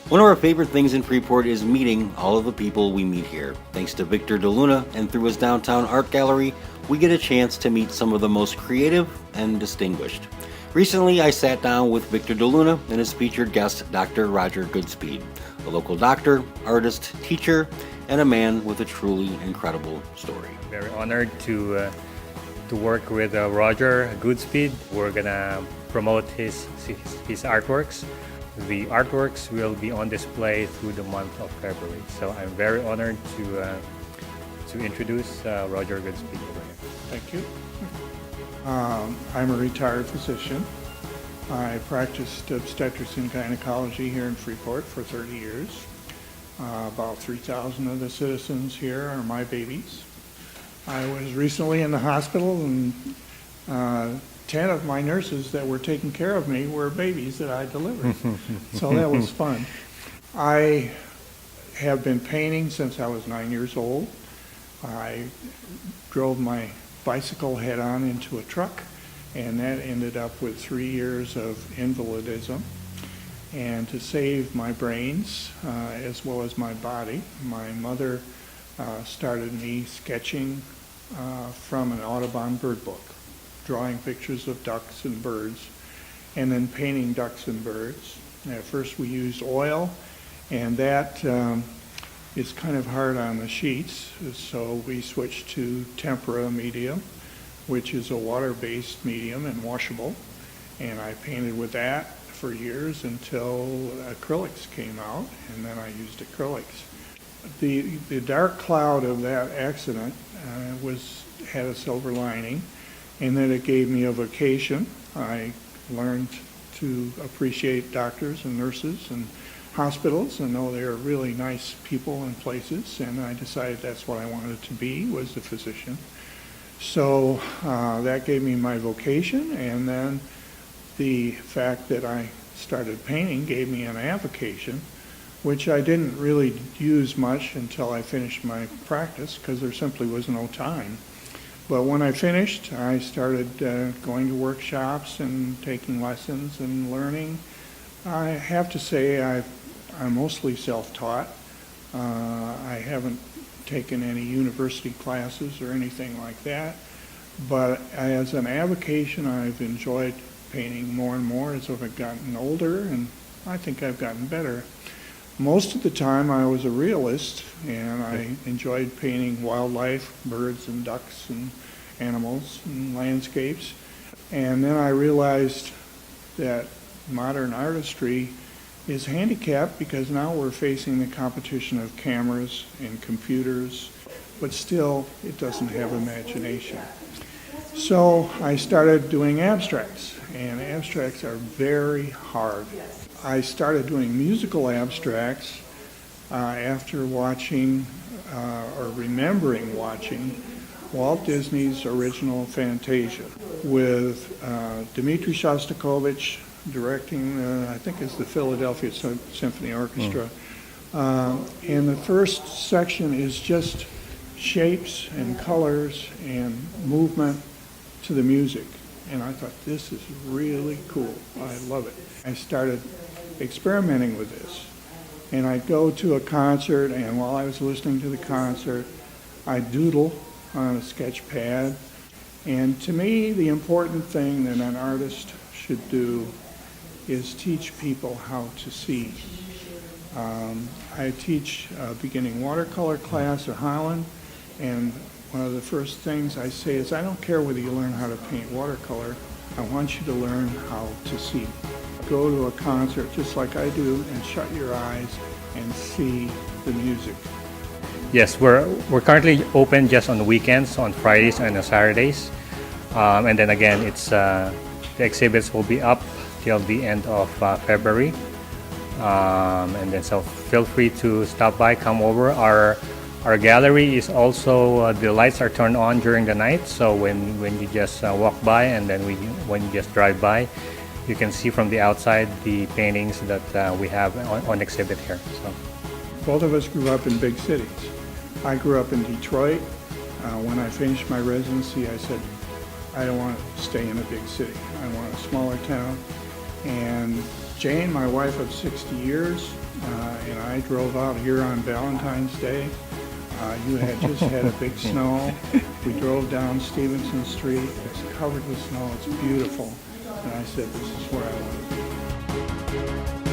One of our favorite things in Freeport is meeting all of the people we meet here. Thanks to Victor DeLuna and through his downtown art gallery, we get a chance to meet some of the most creative and distinguished. Recently, I sat down with Victor DeLuna and his featured guest, Dr. Roger Goodspeed, a local doctor, artist, teacher, and a man with a truly incredible story. Very honored to work with Roger Goodspeed. We're gonna promote his artworks. The artworks will be on display through the month of February. So I'm very honored to introduce Roger Goodspeed over here. Thank you. I'm a retired physician. I practiced obstetrics and gynecology here in Freeport for 30 years. About 3,000 of the citizens here are my babies. I was recently in the hospital, and 10 of my nurses that were taking care of me were babies that I delivered. So that was fun. I have been painting since I was 9 years old. I drove my bicycle head-on into a truck, and that ended up with 3 years of invalidism. And to save my brains as well as my body, my mother started me sketching from an Audubon bird book, drawing pictures of ducks and birds, and then painting ducks and birds. At first we used oil, and that is kind of hard on the sheets, so we switched to tempera medium, which is a water-based medium and washable, and I painted with that for years until acrylics came out, and then I used acrylics. The dark cloud of that accident had a silver lining, and then it gave me a vocation. I learned to appreciate doctors and nurses and hospitals and know they're really nice people and places, and I decided that's what I wanted to be, was a physician. So that gave me my vocation, and then the fact that I started painting gave me an avocation, which I didn't really use much until I finished my practice because there simply was no time. But when I finished, I started going to workshops and taking lessons and learning. I have to say I'm mostly self-taught. I haven't taken any university classes or anything like that. But as an avocation, I've enjoyed painting more and more as I've gotten older, and I think I've gotten better. Most of the time I was a realist, and I enjoyed painting wildlife, birds and ducks and animals and landscapes. And then I realized that modern artistry is handicapped because now we're facing the competition of cameras and computers, but still it doesn't have imagination. So I started doing abstracts, and abstracts are very hard. I started doing musical abstracts after watching or remembering watching Walt Disney's original Fantasia with Dmitri Shostakovich directing, I think it's the Philadelphia Symphony Orchestra. And the first section is just shapes and colors and movement to the music. And I thought, this is really cool. I love it. I started experimenting with this. And I'd go to a concert, and while I was listening to the concert, I'd doodle on a sketch pad. And to me, the important thing that an artist should do is teach people how to see. I teach a beginning watercolor class at Holland, and one of the first things I say is, I don't care whether you learn how to paint watercolor, I want you to learn how to see. Go to a concert just like I do and shut your eyes and see the music. Yes, we're currently open just on the weekends, on Fridays and on Saturdays. And then again, the exhibits will be up till the end of February. And then so feel free to stop by, come over. Our gallery is also, the lights are turned on during the night, so when you just walk by, and then when you just drive by, you can see from the outside the paintings that we have on exhibit here. So both of us grew up in big cities. I grew up in Detroit. When I finished my residency, I said, I don't want to stay in a big city. I want a smaller town. And Jane, my wife of 60 years, and I drove out here on Valentine's Day. You had just had a big snow. We drove down Stevenson Street. It's covered with snow. It's beautiful. And I said, this is where I want to be.